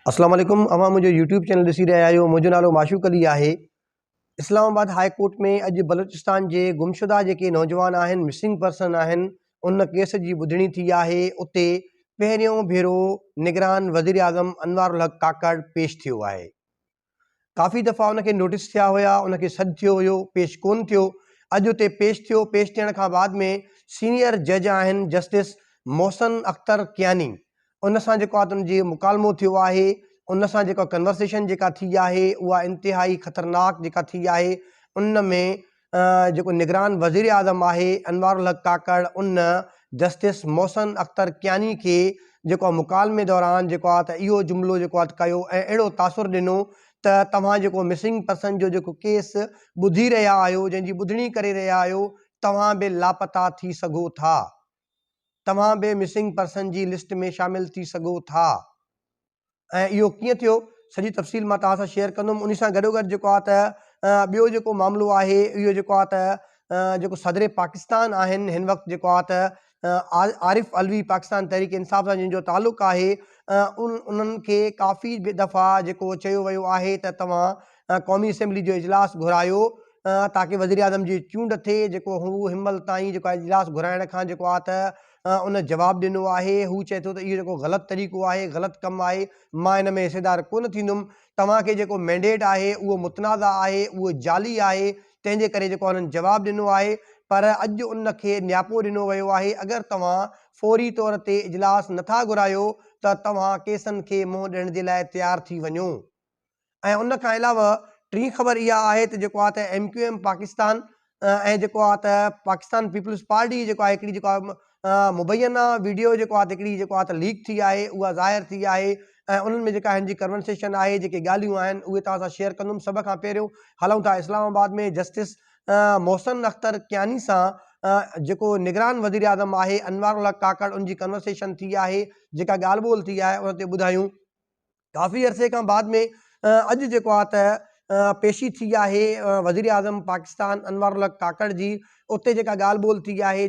अस्सलाम वालेकुम। अवां मुझे यूट्यूब चैनल ॾिसी रहिया आहियो। मुंहिंजो नालो माशूक अली आहे। इस्लामाबाद हाई कोर्ट में अॼु बलूचिस्तान जे गुमशुदा जेके नौजवान आहिनि, मिसिंग पर्सन आहिनि, उन केस जी ॿुधणी थी आहे। उते पहिरियों भेरो निगरान वज़ीर आज़म अनवार उल हक काकड़ पेश थियो आहे। काफ़ी दफ़ा उनखे नोटिस थिया हुया, उनखे सॾु थियो हुयो, पेश कोन थियो। अॼु उते पेश थियो। पेश थियण खां बाद में सीनियर जज आहिनि जस्टिस मोहसिन अख्तर कियानी, उन सां जेको आहे उनजी मुकालमो थियो आहे। उन सां जेका कन्वर्सेशन जेका थी आहे उहा इंतिहाई ख़तरनाक जेका थी आहे। उन में जेको निगरान वज़ीर आज़म आहे अनवार उल हक काकड़, उन जस्टिस मोहसिन अख्तर कियानी खे जेको आहे मुकालमे दौरान जेको आहे त इहो जुमिलो जेको आहे कयो ऐं अहिड़ो तासुरु ॾिनो त तव्हां जेको मिसिंग पर्सन जो जेको केस ॿुधी रहिया आहियो, जंहिंजी ॿुधणी करे रहिया आहियो, तव्हां बि लापता थी सघो था, तव्हां बि मिसिंग पर्सन जी लिस्ट में शामिल थी सघो था। ऐं इहो कीअं थियो, सॼी तफ़सील मां तव्हां सां शेयर कंदुमि। उन सां गॾोगॾु जेको आहे त ॿियो जेको मामिलो आहे इहो जेको आहे त जेको सदर पाकिस्तान आहिनि हिन वक़्तु जेको आहे त आरिफ अलवी पाकिस्तान तहरीक इंसाफ़ सां जंहिंजो तालुक़ु आहे, उन्हनि खे काफ़ी दफ़ा जेको चयो वियो आहे त तव्हां क़ौमी असैम्बली जो इजलास घुरायो ताकी वज़ीर आज़म जी चूंड थिए। जेको हू हिनमहिल ताईं जेको आहे इजलास घुराइण खां जेको आहे त उन जवाबु ॾिनो आहे। हू चए थो त इहो जेको ग़लति तरीक़ो आहे, ग़लति कमु आहे, मां इन में हिसेदार कोन थींदुमि। तव्हांखे जेको मैंडेट आहे उहो मुतनाज़ा आहे, उहो जाली आहे, तंहिंजे करे जेको उन्हनि जवाबु ॾिनो आहे। पर अॼु उनखे न्यापो ॾिनो वियो आहे, अगरि तव्हां फौरी तौर ते इजलास नथा घुरायो त तव्हां केसनि खे मुंहुं ॾियण जे लाइ तयारु थी वञो। ऐं उन खां अलावा टी ख़बर इहा आहे त जेको आहे त MQM पाकिस्तान ऐं जेको आहे त पाकिस्तान पीपल्स पार्टी जेको आहे हिकिड़ी जेको आहे मुबैना वीडियो जेको आहे हिकिड़ी जेको आहे त लीक थी आहे, उहा ज़ाहिर थी आहे। ऐं उन्हनि में जेका हिन जी कन्वर्सेशन आहे, जेके ॻाल्हियूं आहिनि, उहे तव्हां सां शेयर कंदुमि। सभ खां पहिरियों हलूं था इस्लामाबाद में जस्टिस मोहसिन अख्तर कियानी सां जेको निगरान वज़ीर आज़म आहे अनवार उल हक काकड़, उनजी कन्वर्सेशन थी आहे, जेका ॻाल्हि ॿोल थी आहे, उन ते ॿुधायूं। काफ़ी अरसे खां बाद में अॼु जेको आहे त पेशी थी आहे वज़ीर आज़म पाकिस्तान अनवार उल हक काकड़ जी। उते जेका ॻाल्हि ॿोल थी आहे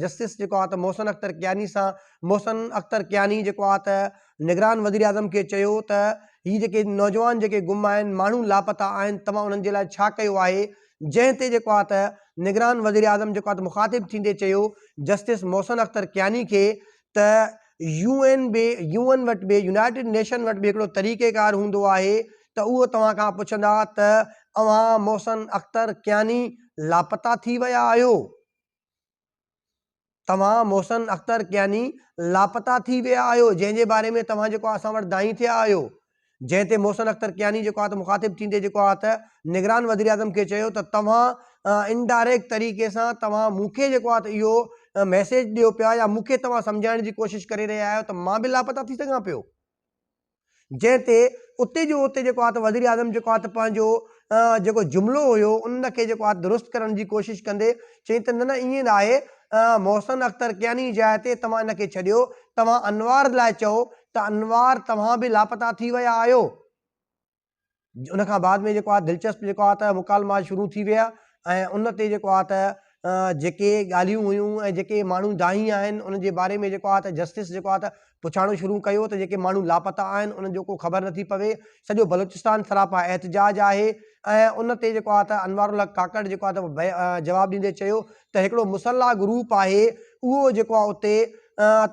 जस्टिस जेको आहे त मोहसिन अख्तर कियानी सां। मोहसिन अख्तर कियानी जेको आहे त निगरान वज़ीर आज़म खे चयो त हीअ जेके नौजवान जेके गुम आहिनि, माण्हू लापता आहिनि, तव्हां उन्हनि जे लाइ छा कयो आहे। जंहिं ते जेको आहे त निगरान वज़ीर आज़म जेको आहे त मुखातिब थींदे चयो जस्टिस मोहसिन अख्तर कियानी खे त UN वटि बि, यूनाइटेड नेशन वटि बि हिकिड़ो तरीक़ेकार हूंदो आहे त उहो तव्हां खां पुछंदा त अव्हां मोहसिन अख्तर कियानी लापता थी विया आहियो, तव्हां मोहसिन अख्तर कियानी लापता थी विया आहियो, जंहिंजे बारे में तव्हां जेको असां वटि दाई थिया आहियो। जंहिं ते मोहसिन अख्तर कियानी जेको आहे त मुखातिब थींदे जेको आहे त निगरान वज़ीर आज़म खे चयो त तव्हां इनडायरेक्ट तरीक़े सां तव्हां मूंखे जेको आहे त इहो मैसेज ॾियो पिया, या मूंखे तव्हां सम्झाइण जी कोशिशि करे रहिया आहियो त मां बि लापता थी सघां पियो। जंहिं ते उते जो उते जेको आहे त वज़ीर आज़म जेको आहे त पंहिंजो जेको जुमिलो हुयो उन खे जेको आहे दुरुस्त करण जी कोशिशि कंदे चई त न ईअं न आहे, मोहसिन अख्तर कियानी जाइ ते तव्हां इन खे छॾियो, तव्हां अनवार लाइ चओ त अनवार तव्हां बि लापता थी विया आहियो। उन खां बाद में जेको आहे दिलचस्प जेको आहे त मुकालमा शुरू थी विया। ऐं उन ते जेको आहे त जेके ॻाल्हियूं हुयूं ऐं जेके माण्हू दाही आहिनि उन जे बारे में जेको आहे त जस्टिस जेको आहे त पुछाणो शुरू कयो त जेके माण्हू लापता आहिनि उन्हनि जो को ख़बर नथी पवे। सॼो बलूचिस्तान सरापा एहतजाज आहे। ऐं उन ते जेको आहे त अनवार उल हक काकड़ जेको आहे त जवाबु ॾींदे चयो त हिकिड़ो मुसल्ला ग्रुप आहे, उहो जेको आहे उते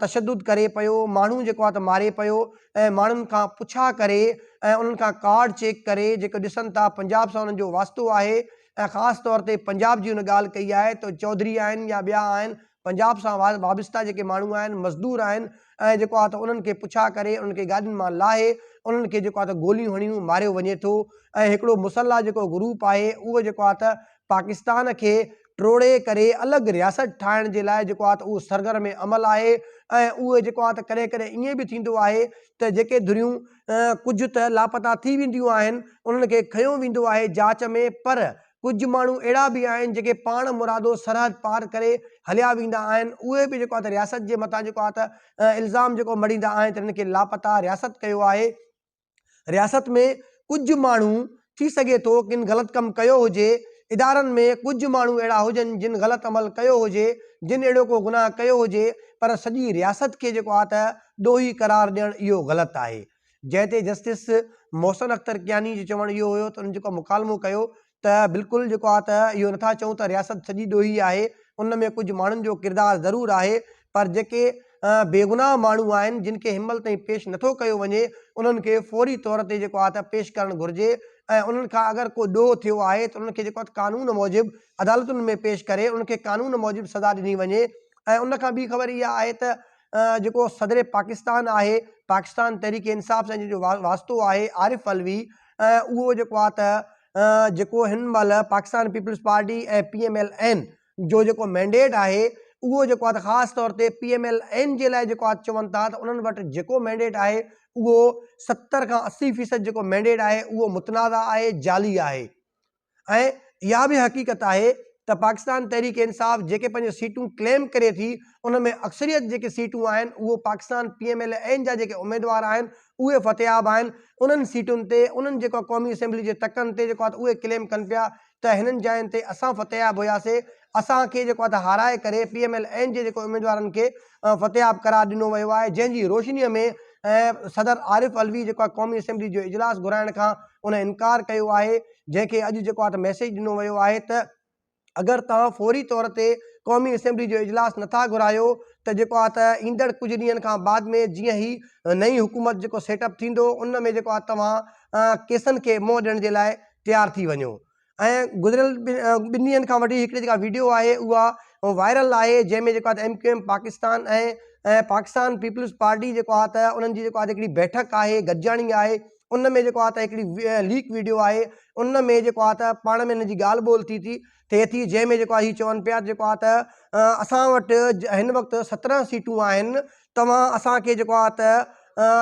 तशदुद करे पियो, माण्हू जेको आहे त मारे पियो, ऐं माण्हुनि खां पुछा करे ऐं उन्हनि खां कार्ड चेक करे जेको ॾिसनि था पंजाब सां उन्हनि जो वास्तो आहे। ऐं ख़ासि तौर ते पंजाब जी उन ॻाल्हि कई आहे त चौधरी आहिनि या ॿिया आहिनि, पंजाब सां वाबस्ता जेके माण्हू आहिनि, मज़दूर आहिनि, ऐं जेको आहे त उन्हनि खे पुछा करे उन्हनि खे गाॾियुनि मां लाहे उन्हनि खे जेको आहे त गोलियूं हणियूं मारियो वञे थो। ऐं हिकिड़ो मुसल्ला जेको ग्रुप आहे उहो जेको आहे त पाकिस्तान खे टोड़े करे अलॻि रियासत ठाहिण जे लाइ जेको आहे त उहो सरगर्म अमल आहे। ऐं उहे जेको आहे त कॾहिं कॾहिं ईअं बि थींदो आहे त जेके धुरियूं कुझु त लापता थी वेंदियूं आहिनि, उन्हनि खे खयो वेंदो आहे जांच में, पर कुझु माण्हू अहिड़ा बि आहिनि जेके पाण मुरादो सरहद पार करे हलिया वेंदा आहिनि। उहे बि जेको आहे त रियासत जे मथां जेको आहे त इल्ज़ाम जेको मड़ींदा आहिनि त हिन खे लापता रियासत कयो आहे। रियासत में कुझु माण्हू थी सघे थो किन ग़लति कमु कयो हुजे, इदारनि में कुझु माण्हू अहिड़ा हुजनि जिन ग़लति अमल कयो हुजे, जिन अहिड़ो को गुनाह कयो हुजे, पर सॼी रियासत खे जेको आहे त ॾोही करार ॾियणु इहो ग़लति आहे। जंहिं ते जस्टिस मोहसिन अख्तर कियानी जो चवणु इहो हुयो त उन्हनि जेको मुकालमो कयो त बिल्कुलु जेको आहे त इहो नथा चऊं त रियासत सॼी ॾोही आहे, उन में कुझु माण्हुनि जो किरदारु ज़रूरु आहे, पर जेके बेगुनाह माण्हू आहिनि जिन खे हिनमहिल ताईं पेश नथो कयो वञे उन्हनि खे फौरी तौर ते जेको आहे त पेश करणु घुरिजे ऐं उन्हनि खां अगरि को ॾोह थियो आहे त उन्हनि खे जेको आहे कानून मूजिबि अदालतुनि में पेश करे उन्हनि खे कानून मूजिबि सज़ा ॾिनी वञे। ऐं उन खां ॿी ख़बर इहा आहे त जेको सदर पाकिस्तान आहे, पाकिस्तान तहरीक इंसाफ़ सां जो वास्तो आहे आरिफ अलवी, उहो जेको आहे त जेको हिन महिल पाकिस्तान पीपल्स पार्टी ऐं PMLN जो जेको मैंडेट आहे उहो जेको आहे त ख़ासि तौर ते PMLN जे लाइ जेको आहे चवनि था त उन्हनि वटि जेको मैंडेट आहे उहो 70 खां 80% जेको मैंडेट आहे उहो मुतनाज़ा आहे, जाली आहे। ऐं इहा बि हक़ीक़त आहे त पाकिस्तान तहरीक इंसाफ़ जेके पंहिंजो सीटूं क्लेम करे थी उन में अक्सरियत जेके सीटूं आहिनि उहो पाकिस्तान PMLN जा जेके उमेदवार आहिनि उहे फ़तेहाब आहिनि। उन्हनि सीटुनि ते उन्हनि जेको क़ौमी असेंबली जे तकनि ते जेको आहे त उहे क्लेम कनि पिया त हिननि जायुनि ते असां फ़तेहाब हुयासीं, असांखे जेको आहे त हाराए करे PMLN जे जेको उमेदवारनि खे फ़तेहाब करार ॾिनो वियो आहे, जंहिंजी रोशनीअ में सदर आरिफ अलवी जेको आहे क़ौमी असेंबली जो इजलास घुराइण खां उन इनकार कयो आहे, जंहिंखे अॼु जेको आहे त मैसेज ॾिनो वियो आहे त अगरि तव्हां फौरी तौर ते क़ौमी असेंबली जो इजलास नथा घुरायो त जेको आहे त ईंदड़ कुझु ॾींहंनि खां बाद में जीअं ई नई हुकूमत जेको सेटअप थींदो उन में जेको आहे तव्हां केसनि खे मुंहुं ॾियण जे लाइ तयारु थी वञो। ऐं गुज़िरियल 2 ॾींहंनि खां वठी हिकिड़ी जेका वीडियो आहे उहा वायरल आहे, जंहिंमें जेको आहे त MQM पाकिस्तान ऐं पाकिस्तान पीपल्स पार्टी जेको आहे त उन्हनि जी जेको आहे हिकिड़ी बैठक आहे, गॾिजाणी आहे, उन में जेको आहे त हिकिड़ी लीक वीडियो आहे, उन में जेको आहे त पाण में हिन जी ॻाल्हि ॿोल थिए थी, जंहिंमें जेको आहे हीअ चवनि पिया जेको आहे त असां वटि हिन वक़्तु 17 सीटूं आहिनि, तव्हां असांखे जेको आहे त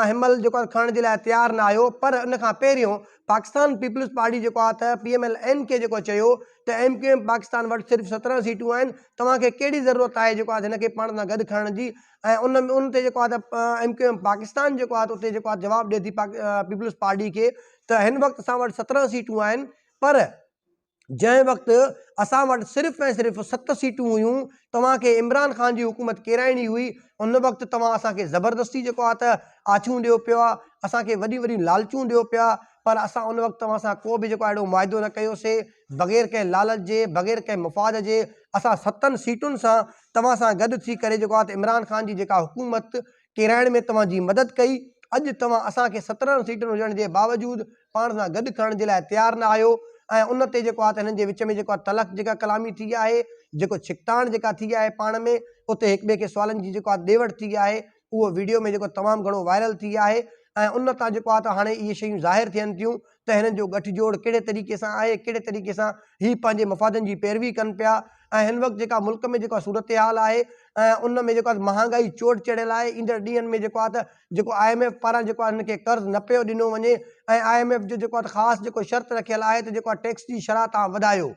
हिनमहिल जेको आहे खणण जे लाइ तयारु न आहियो। पर उन खां पहिरियों पाकिस्तान पीपल्स पार्टी जेको आहे त PMLN खे जेको चयो त MQM पाकिस्तान वटि सिर्फ़ु 17 सीटूं आहिनि, तव्हांखे कहिड़ी ज़रूरत आहे जेको आहे हिन खे पाण सां गॾु खणण जी। ऐं उन ते जेको आहे त MQM पाकिस्तान जेको आहे त उते जेको आहे जवाबु ॾिए थी पीपल्स पार्टी खे त हिन वक़्तु असां वटि 17 सीटूं आहिनि, पर जंहिं वक़्तु असां वटि सिर्फ़ु ऐं सिर्फ़ु 7 सीटूं हुयूं, तव्हांखे इमरान ख़ान जी हुकूमत केराइणी हुई, उन वक़्तु तव्हां असांखे ज़बरदस्ती जेको आहे त आछूं ॾियो पिया, असांखे वॾियूं वॾियूं लालचूं ॾियो पिया, पर असां उन वक़्तु तव्हां सां को बि जेको आहे अहिड़ो मुआदो न कयोसीं, बग़ैर कंहिं लालच जे, बग़ैर कंहिं मुफ़ाद जे असां 7 सीटुनि सां तव्हां सां गॾु थी करे जेको आहे त इमरान ख़ान जी जेका हुकूमत केराइण में तव्हांजी मदद कई। अॼु तव्हां असांखे 17 सीटुनि हुजण जे बावजूदि पाण सां गॾु खणण जे लाइ तयारु न आहियो। ऐं उन ते जेको आहे त हिननि जे विच में जेको आहे तलख जेका कलामी थी आहे, जेको छिकताण जेका थी आहे पाण में, उते हिक ॿिए खे सुवालनि जी जेको आहे ॾेवड़ थी आहे, उहो वीडियो में जेको तमामु घणो वायरल थी आहे। ऐं उन तां जेको आहे त हाणे इहे शयूं ज़ाहिर थियनि थियूं त हिननि जो गठजोड़ कहिड़े तरीक़े सां आहे, कहिड़े तरीक़े सां हीअ पंहिंजे मफ़ादनि जी पैरवी कनि पिया। ऐं हिन वक़्तु जेका मुल्क में जेको सूरत हाल आहे ऐं उन में जेको आहे महांगाई चोट चढ़ियल आहे, ईंदड़ ॾींहंनि में जेको आहे त जेको IMF पारां जेको आहे हिनखे कर्ज़ु न पियो ॾिनो वञे, ऐं IMF जो जेको आहे त ख़ासि जेको शर्त रखियल आहे त जेको आहे टैक्स जी शरह तव्हां वधायो।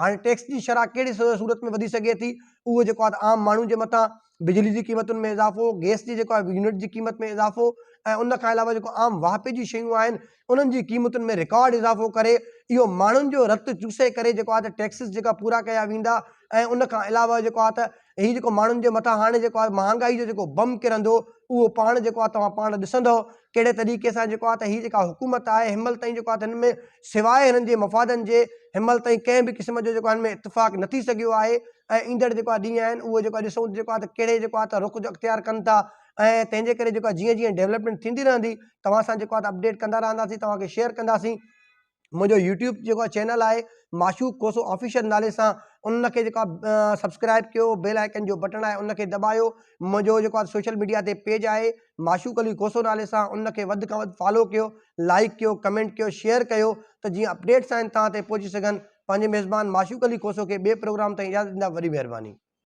हाणे टैक्स जी शरह कहिड़ी सूरत में वधी सघे थी, उहो जेको आहे त आम माण्हू जे मथां बिजली जी क़ीमतुनि में इज़ाफ़ो, गैस जी जेको आहे यूनिट जी क़ीमत में इज़ाफ़ो, ऐं उन खां अलावा जेको आम वाहपे जी शयूं आहिनि उन्हनि जी क़ीमतुनि में रिकॉर्ड इज़ाफ़ो करे इहो माण्हुनि जो रतु चूसे करे जेको आहे त टैक्सिस जेका पूरा कया वेंदा। ऐं उन खां अलावा जेको आहे त हीअ जेको माण्हुनि जे मथां हाणे जेको आहे महांगाई जो जेको बम किरंदो, उहो पाण जेको आहे तव्हां पाण ॾिसंदव कहिड़े तरीक़े सां जेको आहे त हीअ जेका हुकूमत आहे हिनमहिल ताईं जेको आहे त हिन में सवाइ हिननि जे मफ़ादनि जे हिनमहिल ताईं कंहिं बि क़िस्म जो जेको हिन में इतफ़ाक़ न थी सघियो आहे। ऐं ईंदड़ जेको आहे ॾींहं आहिनि उहो जेको आहे ॾिसूं जेको आहे त कहिड़े जेको आहे त रुख़ जो अख़्तियार कनि था। ऐं तंहिंजे करे जेको आहे जीअं जीअं डेवलपमेंट थींदी रहंदी तव्हां सां जेको आहे त अपडेट कंदा रहंदासीं, तव्हांखे शेयर कंदासीं। मुंहिंजो यूट्यूब जेको आहे चैनल आहे माशूक कोसो ऑफिशियल नाले सां, उनखे जेको आहे सब्सक्राइब कयो, बेल आइकन जो बटन आहे उनखे दॿायो। मुंहिंजो जेको आहे सोशल मीडिया ते पेज आहे माशूक अली कोसो नाले सां, उनखे वधि खां वधि फॉलो कयो, लाइक कयो, कमेंट कयो, शेयर कयो, त जीअं अपडेट्स आहिनि तव्हां ते पहुची सघनि। पंहिंजे मेज़बान माशूक अली कोसो खे ॿिए प्रोग्राम ताईं इजाज़त ॾींदा, वॾी महिरबानी।